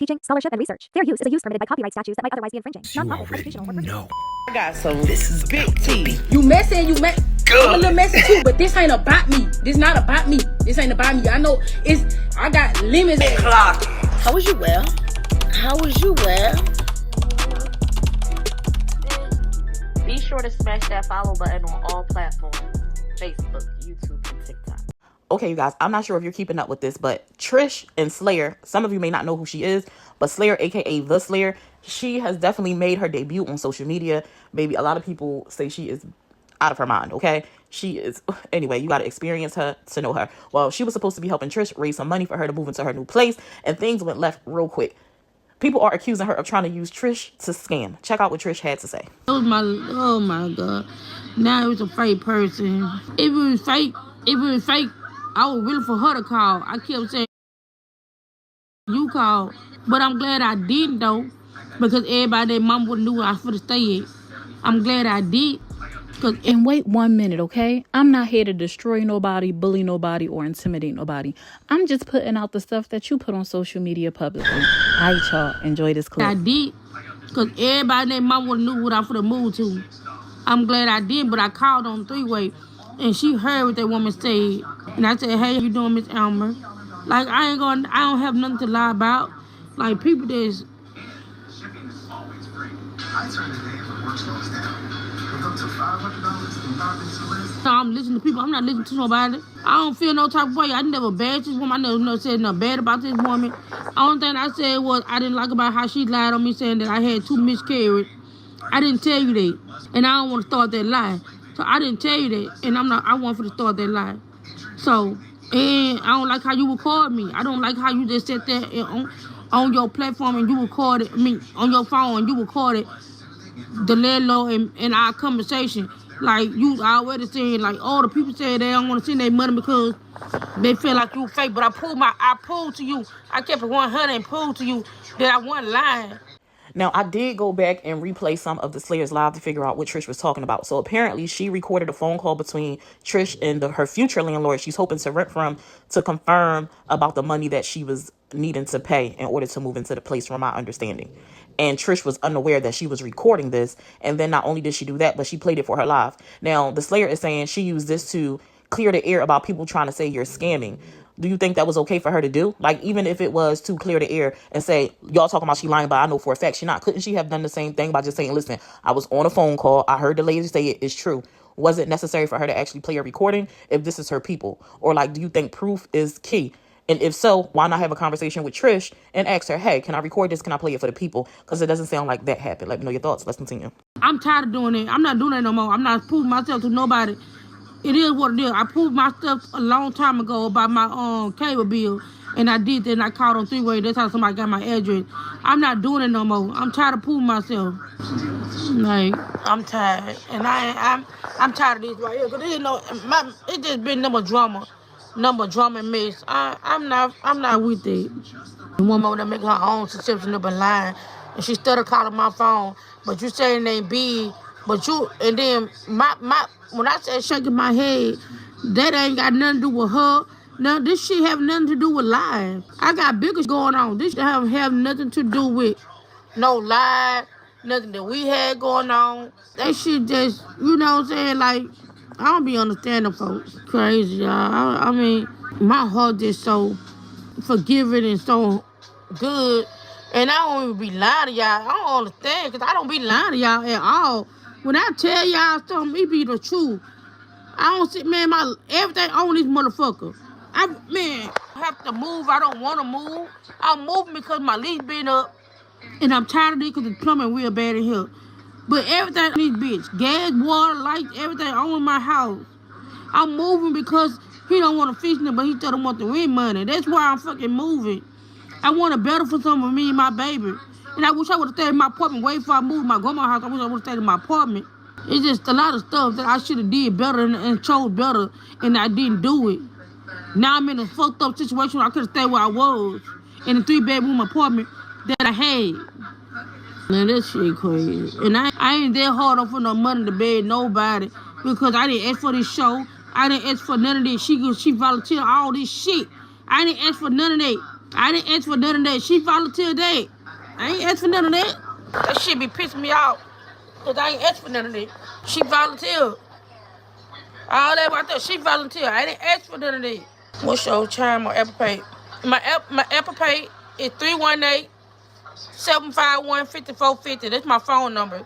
teaching, scholarship, and research. Fair use is a use permitted by copyright statutes that might otherwise be infringing. Non-profit, educational, or No. I got some big tea. You messing, I'm a little messy too, but this ain't about me. This not about me. This ain't about me. I know I got limits. Clock. How was you well? How was you well? Be sure to smash that follow button on all platforms. Facebook, YouTube, and TikTok. Okay, you guys, I'm not sure if you're keeping up with this, but Trish and Slayer, some of you may not know who she is, but Slayer, aka The Slayer, she has definitely made her debut on social media. Baby, a lot of people say she is out of her mind, okay? She is, anyway, you got to experience her to know her. Well, she was supposed to be helping Trish raise some money for her to move into her new place, and things went left real quick. People are accusing her of trying to use Trish to scam. Check out what Trish had to say. Oh my God. Now it was a fake person. If it was fake, I was willing for her to call. I kept saying, you call. But I'm glad I didn't, though, because everybody, their mom wouldn't knew where I was going to stay at. I'm glad I did. And wait 1 minute, okay? I'm not here to destroy nobody, bully nobody, or intimidate nobody. I'm just putting out the stuff that you put on social media publicly. All right, y'all. Enjoy this clip. I did, because everybody and their mom wouldn't knew what I was going to move to. I'm glad I did, but I called on three-way, and she heard what that woman said. And I said, hey, how you doing, Miss Elmer? Like, I don't have nothing to lie about. Like, people that's... So I'm listening to people. I'm not listening to nobody. I don't feel no type of way. I never bashed this woman. I never said nothing bad about this woman. Only thing I said was I didn't like about how she lied on me, saying that I had 2 miscarriages. I didn't tell you that. And I don't want to start that lie. So I didn't tell you that. And I want for to start that lie. So, and I don't like how you record me. I don't like how you just sit there on your platform and you recorded me on your phone and you recorded the landlord and our conversation. Like, you already saying, like, all the people say they don't want to send their money because they feel like you fake. But I proved to you. I kept it 100 and proved to you that I wasn't lying. Now, I did go back and replay some of the Slayers live to figure out what Trish was talking about. So apparently she recorded a phone call between Trish and her future landlord she's hoping to rent from to confirm about the money that she was needing to pay in order to move into the place, from my understanding. And Trish was unaware that she was recording this. And then not only did she do that, but she played it for her live. Now, the Slayer is saying she used this to clear the air about people trying to say you're scamming. Do you think that was okay for her to do? Like, even if it was to clear the air and say, y'all talking about she lying, but I know for a fact she not. Couldn't she have done the same thing by just saying, listen, I was on a phone call. I heard the lady say it is true. Was it necessary for her to actually play a recording if this is her people? Or, like, do you think proof is key? And if so, why not have a conversation with Trish and ask her, hey, can I record this? Can I play it for the people? Because it doesn't sound like that happened. Let me know your thoughts. Let's continue. I'm tired of doing it. I'm not doing that no more. I'm not proving myself to nobody. It is what it is. I proved my stuff a long time ago about my cable bill. And I did that, and I called on three-way. That's how somebody got my address. I'm not doing it no more. I'm tired of proving myself. Like, I'm tired. And I'm tired of this right here. Because it just been number drama and mess. I'm not with it. The woman that make her own subscription up and lying. And she started calling my phone. But you saying they big. But you, and then when I said shaking my head, that ain't got nothing to do with her. No, this shit have nothing to do with lying. I got bigger going on. This shit have nothing to do with no lie, nothing that we had going on. That shit just, you know what I'm saying? Like, I don't be understanding folks. Crazy, y'all. I mean, my heart just so forgiving and so good. And I don't even be lying to y'all. I don't understand, because I don't be lying to y'all at all. When I tell y'all something, it be the truth. I don't see, man, everything on this motherfucker. I have to move. I don't want to move. I'm moving because my lease been up. And I'm tired of it because the plumbing real bad in here. But everything in this bitch, gas, water, lights, everything on in my house. I'm moving because he don't want to fix it, but he still don't want the rent money. That's why I'm fucking moving. I want a better for some of me and my baby. And I wish I would have stayed in my apartment way before I moved my grandma's house. I wish I would have stayed in my apartment. It's just a lot of stuff that I should have did better and chose better, and I didn't do it. Now I'm in a fucked up situation where I could have stayed where I was in a 3-bedroom apartment that I had. Man, that shit crazy. And I ain't that hard on for no money to beg nobody because I didn't ask for this show. I didn't ask for none of this. She volunteered all this shit. I didn't ask for none of that. I didn't ask for none of that. She volunteered that. I ain't asked for none of that. That shit be pissing me off. Because I ain't asked for none of that. She volunteered. All that right there, she volunteered. I didn't ask for none of that. What's your chime or Apple Pay? My Apple Pay is 318-751-5450. That's my phone number.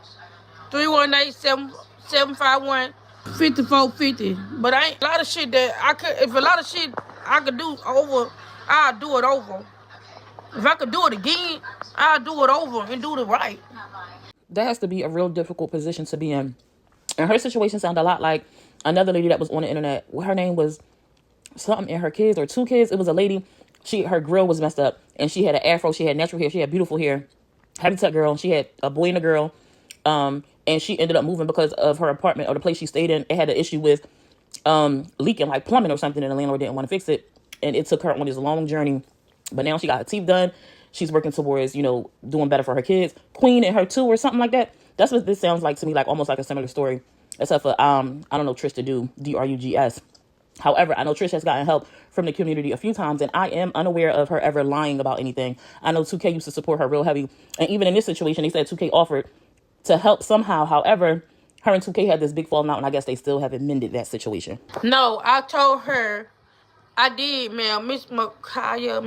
318-751-5450. But I ain't a lot of shit that I could. If a lot of shit I could do over, I'll do it over. If I could do it again, I'll do it over and do it right. That has to be a real difficult position to be in. And her situation sounded a lot like another lady that was on the internet. Her name was something in her kids or two kids. It was a lady. Her grill was messed up, and she had an afro. She had natural hair. She had beautiful hair. Heavy tuck girl. She had a boy and a girl. And she ended up moving because of her apartment or the place she stayed in. It had an issue with leaking, like plumbing or something, and the landlord didn't want to fix it. And it took her on this long journey. But now she got her teeth done. She's working towards, doing better for her kids. Queen and her too, or something like that. That's what this sounds like to me, like almost like a similar story. Except for, I don't know Trish to do, Drugs. However, I know Trish has gotten help from the community a few times, and I am unaware of her ever lying about anything. I know Tukay used to support her real heavy. And even in this situation, they said Tukay offered to help somehow. However, her and Tukay had this big falling out, and I guess they still haven't mended that situation. No, I told her, I did, ma'am, Miss Micaiah.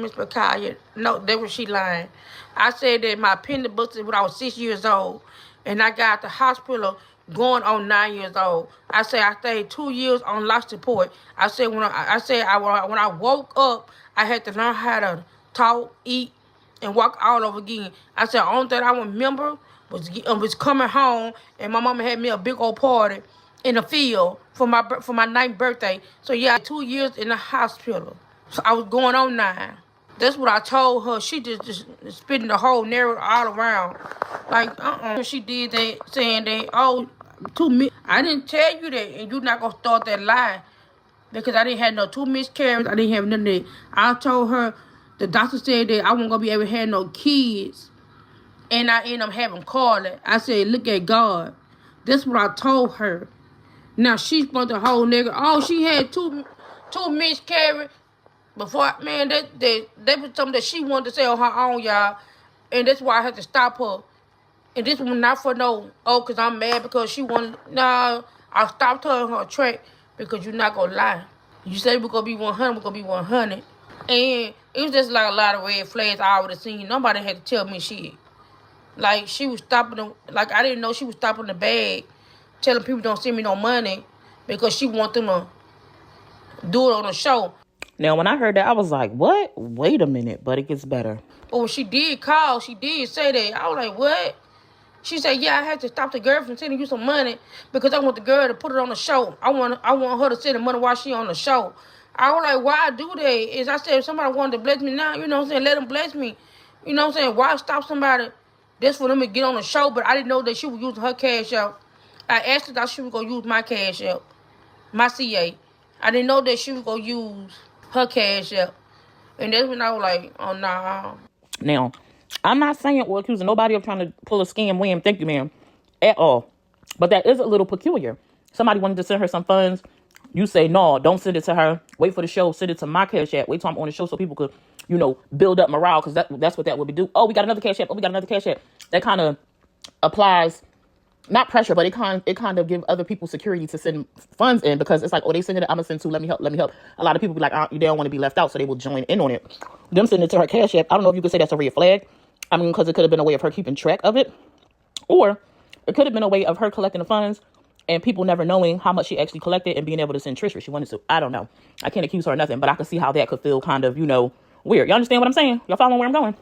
No, that was she lying. I said that my appendix busted when I was 6 years old, and I got the hospital going on 9 years old. I said I stayed 2 years on life support. I said when I woke up, I had to learn how to talk, eat, and walk all over again. I said the only thing I remember was coming home, and my mama had me a big old party in the field for my 9th birthday. So yeah, 2 years in the hospital. So I was going on 9. That's what I told her. She just spitting the whole narrative all around. Like, She did that, saying that, I didn't tell you that, and you're not going to start that lie. Because I didn't have no 2 miscarriages. I didn't have none of that. I told her, the doctor said that I wasn't going to be able to have no kids. And I ended up having Carly. I said, look at God. That's what I told her. Now, she spun the whole nigga. Oh, she had two miscarriages. Before, man, that was something that she wanted to say on her own, y'all. And that's why I had to stop her. And this was not for because I'm mad because she wanted, I stopped her in her track because you're not going to lie. You say we're going to be 100, we're going to be 100. And it was just like a lot of red flags I would have seen. Nobody had to tell me shit. Like, she was stopping like, I didn't know she was stopping the bag, telling people don't send me no money because she want them to do it on the show. Now, when I heard that, I was like, what? Wait a minute, but it gets better. But when she did call, she did say that. I was like, what? She said, yeah, I had to stop the girl from sending you some money because I want the girl to put it on the show. I want her to send the money while she on the show. I was like, why I do that? Is I said, if somebody wanted to bless me now, you know what I'm saying, let them bless me. You know what I'm saying? Why stop somebody just for them to get on the show? But I didn't know that she was using her cash out. I asked her that she was going to use my cash out, my CA. I didn't know that she was going to use her cash out. And that's when I was like, oh, nah. Now, I'm not saying or accusing nobody of trying to pull a scam, wham, thank you, ma'am, at all. But that is a little peculiar. Somebody wanted to send her some funds. You say, no, don't send it to her. Wait for the show. Send it to my cash app. Wait till I'm on the show so people could, build up morale, because that's what that would be do. Oh, we got another cash app. Oh, we got another cash app. That kind of applies, not pressure, but it kind of give other people security to send funds in, because it's like, oh, they send it, I'm going to send too. Let me help. A lot of people be like, they don't want to be left out, so they will join in on it. Them sending it to her cash app, I don't know if you could say that's a red flag. I mean, because it could have been a way of her keeping track of it. Or it could have been a way of her collecting the funds and people never knowing how much she actually collected and being able to send Trish if she wanted to. I don't know. I can't accuse her of nothing, but I can see how that could feel kind of, weird. Y'all understand what I'm saying? Y'all following where I'm going?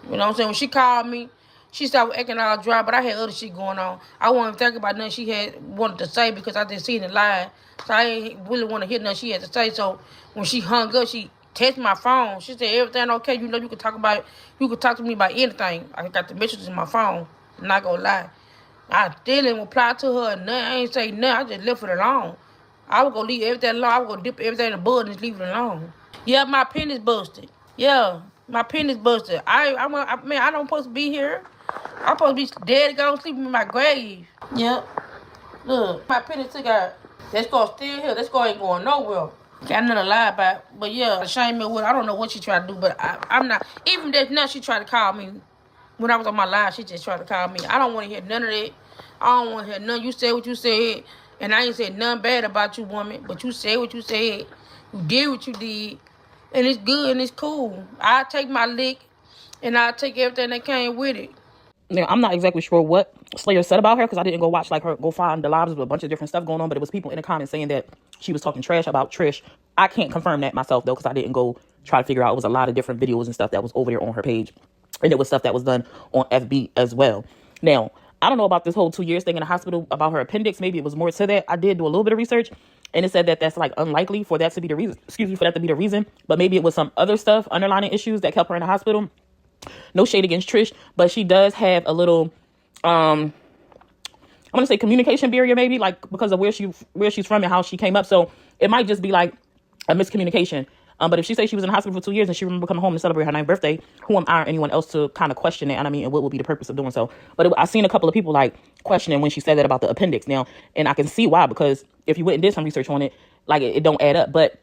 You know what I'm saying? When she called me, she started acting all dry, but I had other shit going on. I wasn't thinking about nothing she had wanted to say because I didn't see it live. So I ain't really want to hear nothing she had to say. So when she hung up, she texted my phone. She said, everything okay? You can talk about it. You can talk to me about anything. I got the messages in my phone. I'm not going to lie. I didn't reply to her or nothing. I ain't say nothing. I just left it alone. I was going to leave everything alone. I was going to dip everything in the bud and just leave it alone. Yeah, my penny's busted. Yeah, my penny's busted. I don't supposed to be here. I'm supposed to be dead and gone sleeping in my grave. Yep. Look, my penny took out. That scar still here. That scar ain't going nowhere. Got nothing to lie about. But yeah, shame me with. I don't know what she tried to do, but I'm not. Even that now she tried to call me. When I was on my live, she just tried to call me. I don't want to hear none of that. I don't want to hear none. You said what you said. And I ain't said nothing bad about you, woman. But you said what you said. You did what you did. And it's good and it's cool. I'll take my lick. And I'll take everything that came with it. Now, I'm not exactly sure what Slayer said about her because I didn't go watch go find the lives with a bunch of different stuff going on, but it was people in the comments saying that she was talking trash about Trish. I can't confirm that myself though because I didn't go try to figure out. It was a lot of different videos and stuff that was over there on her page, and it was stuff that was done on FB as well. Now, I don't know about this whole 2 years thing in the hospital about her appendix. Maybe it was more to that. I did do a little bit of research, and it said that that's like unlikely for that to be the reason. For that to be the reason, but maybe it was some other stuff, underlying issues that kept her in the hospital. No shade against Trish, but she does have a little, I want to say communication barrier, maybe like because of where she's from and how she came up. So it might just be like a miscommunication. But if she says she was in the hospital for 2 years and she remember coming home to celebrate her 9th birthday, who am I or anyone else to kind of question it? And I mean, and what would be the purpose of doing so? But I seen a couple of people like questioning when she said that about the appendix now, and I can see why, because if you went and did some research on it, like it don't add up. But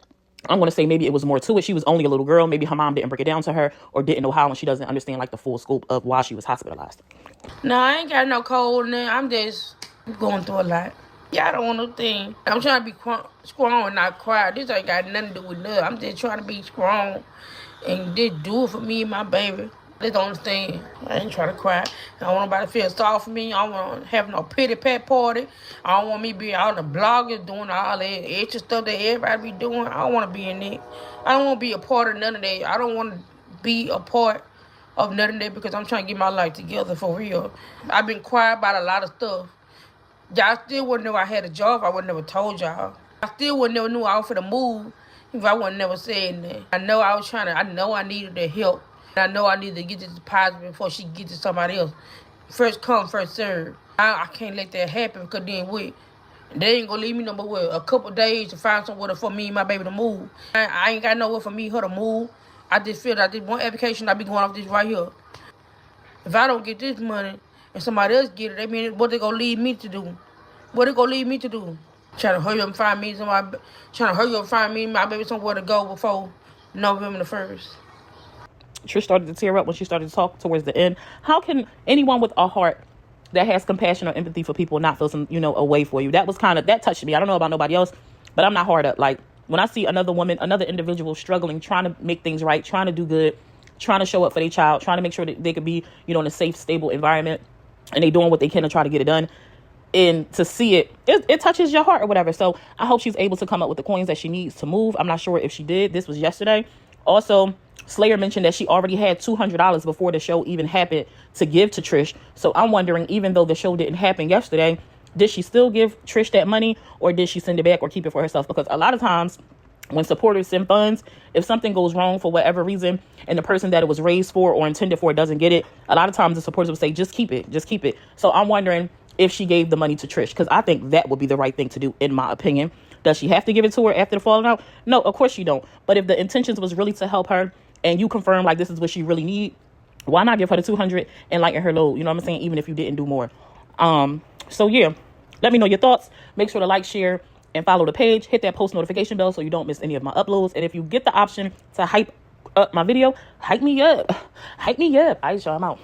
I'm going to say maybe it was more to it. She was only a little girl. Maybe her mom didn't break it down to her or didn't know how, and she doesn't understand like the full scope of why she was hospitalized. No, I ain't got no cold in there. I'm just going through a lot. Yeah, I don't want no thing. I'm trying to be strong and not cry. This ain't got nothing to do with nothing. I'm just trying to be strong and just do it for me and my baby. They don't understand. I ain't trying to cry. I don't want nobody to feel sorry for me. I don't want to have no pity pat party. I don't want me being out the bloggers doing all that extra stuff that everybody be doing. I don't want to be in it. I don't want to be a part of none of that. I don't want to be a part of none of that because I'm trying to get my life together for real. I've been quiet about a lot of stuff. Y'all still wouldn't know I had a job. I would never told y'all. I still would never knew I was for the move if I would never said that. I know I needed the help. I know I need to get this deposit before she gets to somebody else. First come, first serve. I can't let that happen because then they ain't gonna leave me no more a couple days to find somewhere for me and my baby to move. I ain't got nowhere for her to move. I just feel that this one application I be going off this right here. If I don't get this money and somebody else get it, I mean, what they gonna leave me to do? What they gonna leave me to do? Trying to hurry up and find me my baby somewhere to go before November the 1st. Trish started to tear up when she started to talk towards the end. How can anyone with a heart that has compassion or empathy for people not feel some, a way for you? That touched me. I don't know about nobody else, but I'm not hard up. Like when I see another woman, another individual struggling, trying to make things right, trying to do good, trying to show up for their child, trying to make sure that they could be, in a safe, stable environment, and they doing what they can to try to get it done. And to see it touches your heart or whatever. So I hope she's able to come up with the coins that she needs to move. I'm not sure if she did. This was yesterday. Also, Slayer mentioned that she already had $200 before the show even happened to give to Trish. So I'm wondering, even though the show didn't happen yesterday, did she still give Trish that money or did she send it back or keep it for herself? Because a lot of times when supporters send funds, if something goes wrong for whatever reason and the person that it was raised for or intended for doesn't get it, a lot of times the supporters will say, just keep it. So I'm wondering if she gave the money to Trish, because I think that would be the right thing to do, in my opinion. Does she have to give it to her after the falling out? No, of course you don't. But if the intentions was really to help her and you confirm like this is what she really need, why not give her the $200 and lighten her load? You know what I'm saying? Even if you didn't do more. So yeah, let me know your thoughts. Make sure to like, share, and follow the page. Hit that post notification bell so you don't miss any of my uploads. And if you get the option to hype up my video, hype me up. All right, y'all, I'm out.